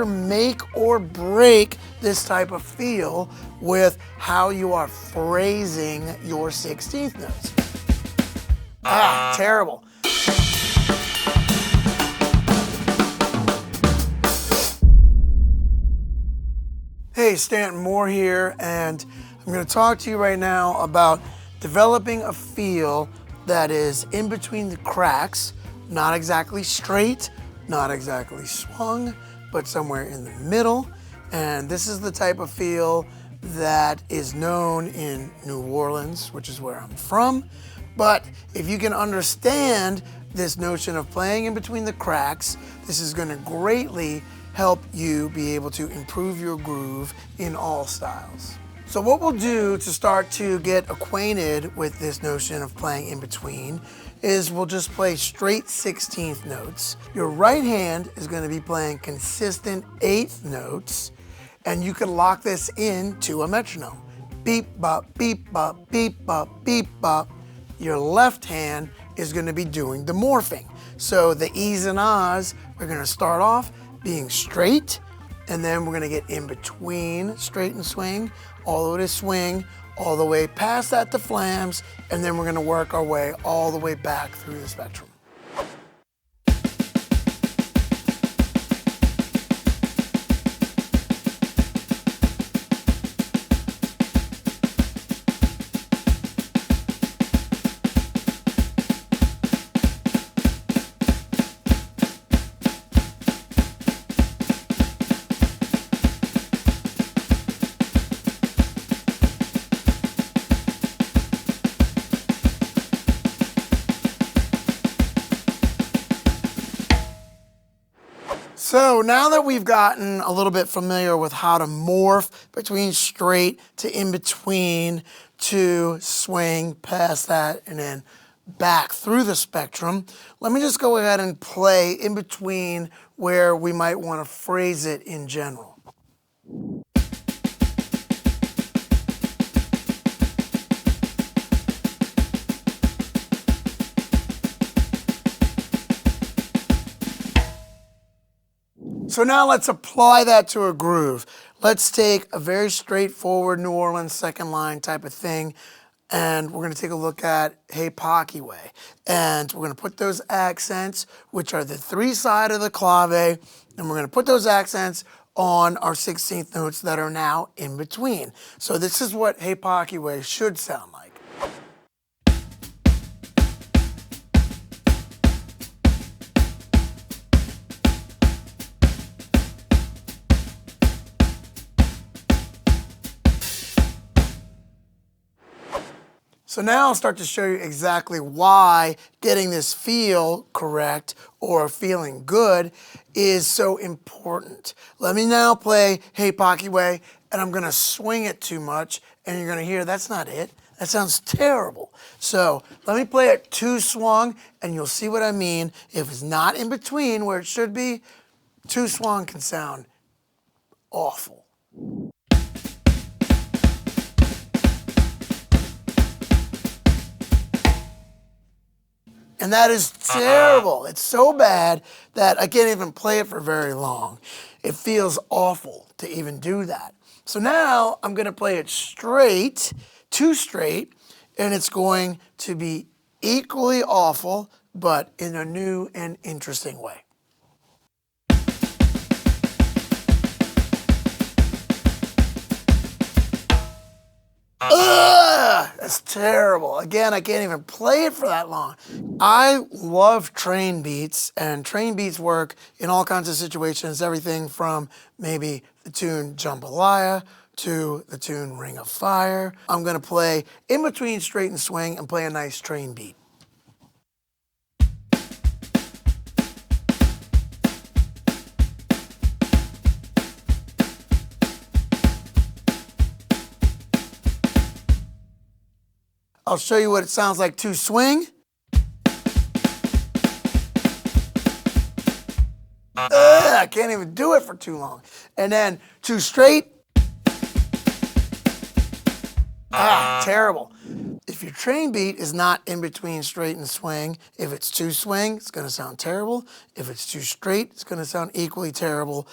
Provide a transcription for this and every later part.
either make or break this type of feel with how you are phrasing your 16th notes. Terrible. Hey, Stanton Moore here, and I'm going to talk to you right now about developing a feel that is in between the cracks, not exactly straight, not exactly swung, but somewhere in the middle. And this is the type of feel that is known in New Orleans, which is where I'm from. But if you can understand this notion of playing in between the cracks, this is going to greatly help you be able to improve your groove in all styles. So what we'll do to start to get acquainted with this notion of playing in between is we'll just play straight 16th notes. Your right hand is going to be playing consistent 8th notes, and you can lock this in to a metronome. Beep, bop, beep, bop, beep, bop, beep, bop. Your left hand is going to be doing the morphing. So the E's and Ahs, we're going to start off being straight, and then we're going to get in between straight and swing, all the way to swing, all the way past that to flams, and then we're going to work our way all the way back through the spectrum. So now that we've gotten a little bit familiar with how to morph between straight to in between to swing past that and then back through the spectrum, let me just go ahead and play in between where we might want to phrase it in general. So now let's apply that to a groove. Let's take a very straightforward New Orleans second line type of thing, and we're gonna take a look at Hey Pocky Way. And we're gonna put those accents, which are the 3 side of the clave, and we're gonna put those accents on our 16th notes that are now in between. So this is what Hey Pocky Way should sound like. So now I'll start to show you exactly why getting this feel correct or feeling good is so important. Let me now play Hey Pocky Way, and I'm gonna swing it too much, and you're gonna hear that's not it. That sounds terrible. So let me play it too swung, and you'll see what I mean. If it's not in between where it should be, too swung can sound awful. And that is terrible. It's so bad that I can't even play it for very long. It feels awful to even do that. So now I'm going to play it straight, too straight, and it's going to be equally awful, but in a new and interesting way. Ugh, that's terrible. Again, I can't even play it for that long. I love train beats, and train beats work in all kinds of situations, everything from maybe the tune Jambalaya to the tune Ring of Fire. I'm gonna play in between straight and swing and play a nice train beat. I'll show you what it sounds like to swing. I can't even do it for too long. And then to straight. Terrible. If your train beat is not in between straight and swing, if it's too swing, it's gonna sound terrible. If it's too straight, it's gonna sound equally terrible.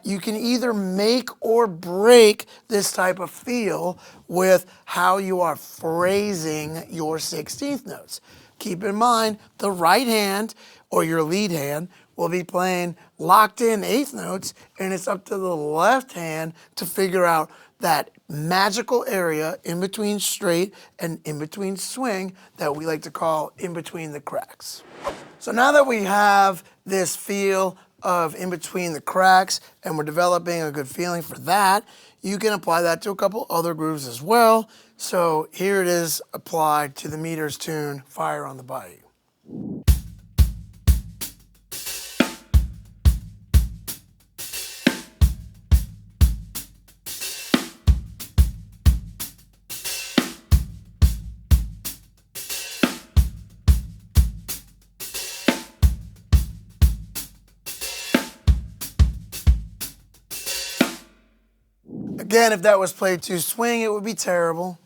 You can either make or break this type of feel with how you are phrasing your 16th notes. Keep in mind, the right hand or your lead hand will be playing locked in eighth notes, and it's up to the left hand to figure out that magical area in between straight and in between swing that we like to call in between the cracks. So now that we have this feel of in between the cracks and we're developing a good feeling for that, you can apply that to a couple other grooves as well. So here it is applied to the Meters tune, Fire on the Bayou. Again, if that was played to swing, it would be terrible.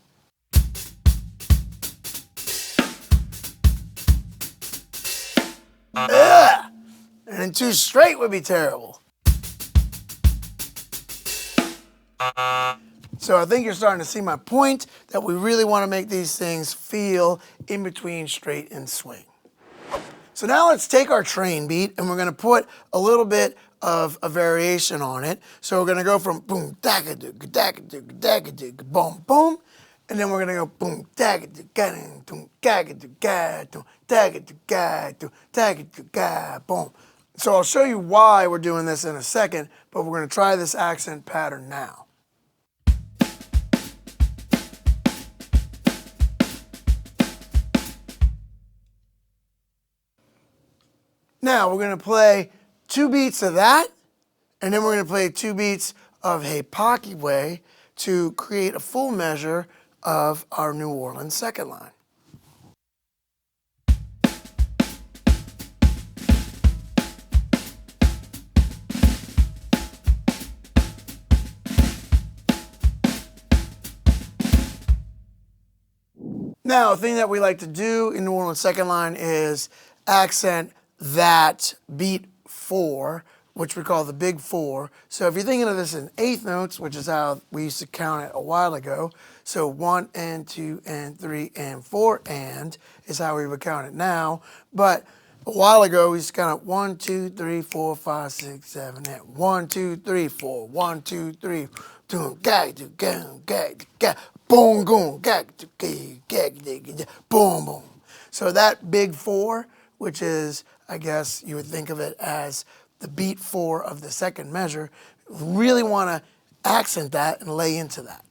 Ugh! And then too straight would be terrible. So I think you're starting to see my point that we really want to make these things feel in between straight and swing. So now let's take our train beat and we're going to put a little bit of a variation on it. So we're going to go from boom, dagga-doog, dagga-doog, dagga-doog, boom, boom. And then we're going to go boom, dagga-doog, dagga-doog, dagga-doog, dagga-doog, dagga-doog, boom. So I'll show you why we're doing this in a second, but we're going to try this accent pattern now. Now we're going to play 2 beats of that, and then we're going to play 2 beats of Hey Pocky Way to create a full measure of our New Orleans second line. Now, the thing that we like to do in New Orleans second line is accent that beat 4, which we call the big 4. So if you're thinking of this in eighth notes, which is how we used to count it a while ago, so 1 and 2 and 3 and 4 and is how we would count it now. But a while ago, we used to count it 1, 2, 3, 4, 5, 6, 7, 8. 1, 2, 3, 4. 1, 2, 3. Boom, boom, boom. So that big 4, which is, I guess you would think of it as the beat 4 of the second measure, really want to accent that and lay into that.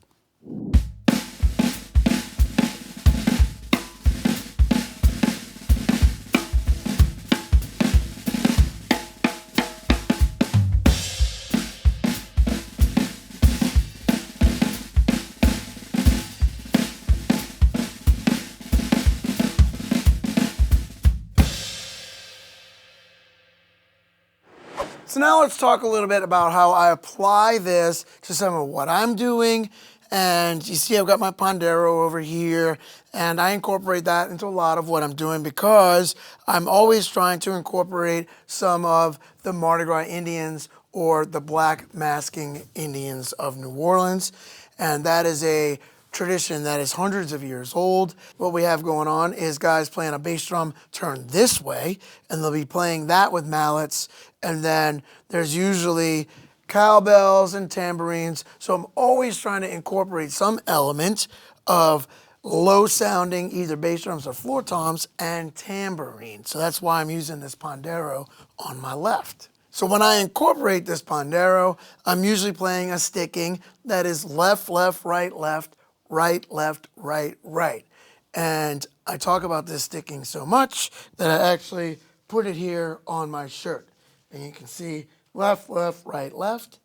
So now let's talk a little bit about how I apply this to some of what I'm doing. And you see I've got my Pandeiro over here, and I incorporate that into a lot of what I'm doing because I'm always trying to incorporate some of the Mardi Gras Indians or the black masking Indians of New Orleans. And that is a tradition that is hundreds of years old. What we have going on is guys playing a bass drum turned this way, and they'll be playing that with mallets, and then there's usually cowbells and tambourines. So I'm always trying to incorporate some element of low sounding either bass drums or floor toms and tambourine. So that's why I'm using this Pandeiro on my left. So when I incorporate this Pandeiro, I'm usually playing a sticking that is left, left, right, left, right, left, right, right. And I talk about this sticking so much that I actually put it here on my shirt. And you can see left, left, right, left,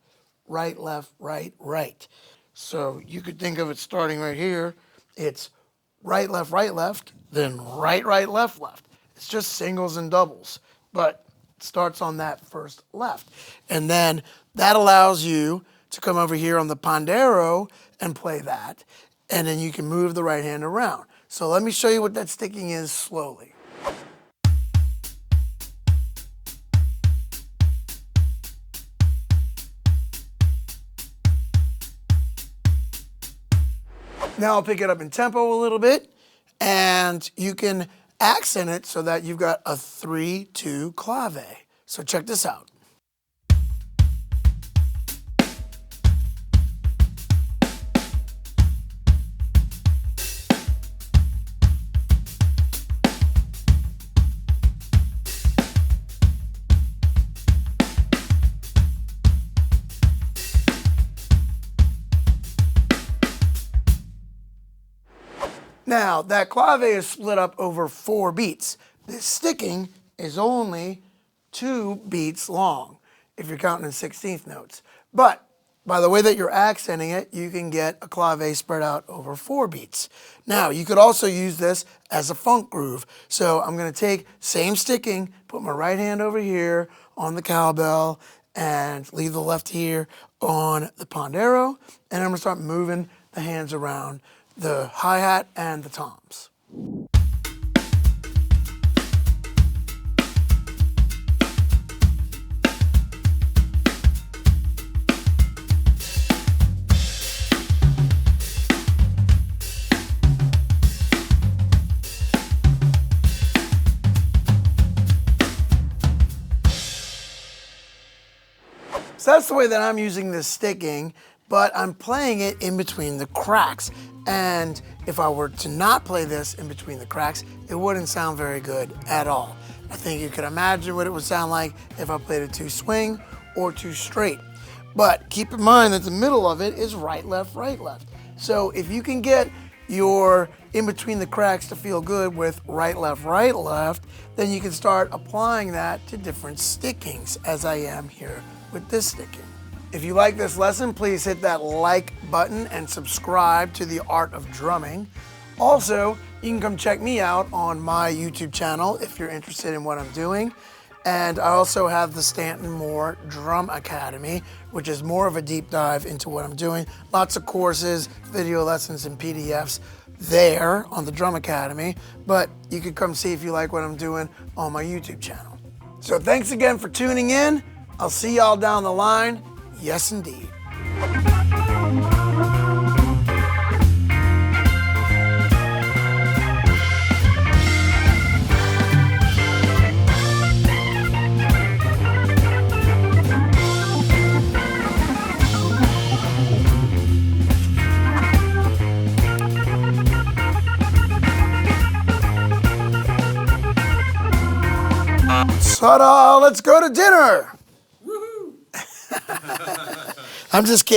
right, left, right, right. So you could think of it starting right here. It's right, left, then right, right, left, left. It's just singles and doubles, but it starts on that first left. And then that allows you to come over here on the Pandeiro and play that. And then you can move the right hand around. So let me show you what that sticking is slowly. Now I'll pick it up in tempo a little bit, and you can accent it so that you've got a 3-2 clave. So check this out. Now, that clave is split up over 4 beats. This sticking is only 2 beats long, if you're counting in 16th notes. But by the way that you're accenting it, you can get a clave spread out over 4 beats. Now, you could also use this as a funk groove. So I'm going to take same sticking, put my right hand over here on the cowbell, and leave the left here on the Pandeiro, and I'm going to start moving the hands around the hi-hat and the toms. So that's the way that I'm using this sticking, but I'm playing it in between the cracks. And if I were to not play this in between the cracks, it wouldn't sound very good at all. I think you could imagine what it would sound like if I played it too swing or too straight. But keep in mind that the middle of it is right, left, right, left. So if you can get your in between the cracks to feel good with right, left, then you can start applying that to different stickings, as I am here with this sticking. If you like this lesson, please hit that like button and subscribe to the Art of Drumming. Also, you can come check me out on my YouTube channel if you're interested in what I'm doing. And I also have the Stanton Moore Drum Academy, which is more of a deep dive into what I'm doing. Lots of courses, video lessons, and PDFs there on the Drum Academy. But you can come see if you like what I'm doing on my YouTube channel. So thanks again for tuning in. I'll see y'all down the line. Yes, indeed. Ta-da! Let's go to dinner! I'm just kidding.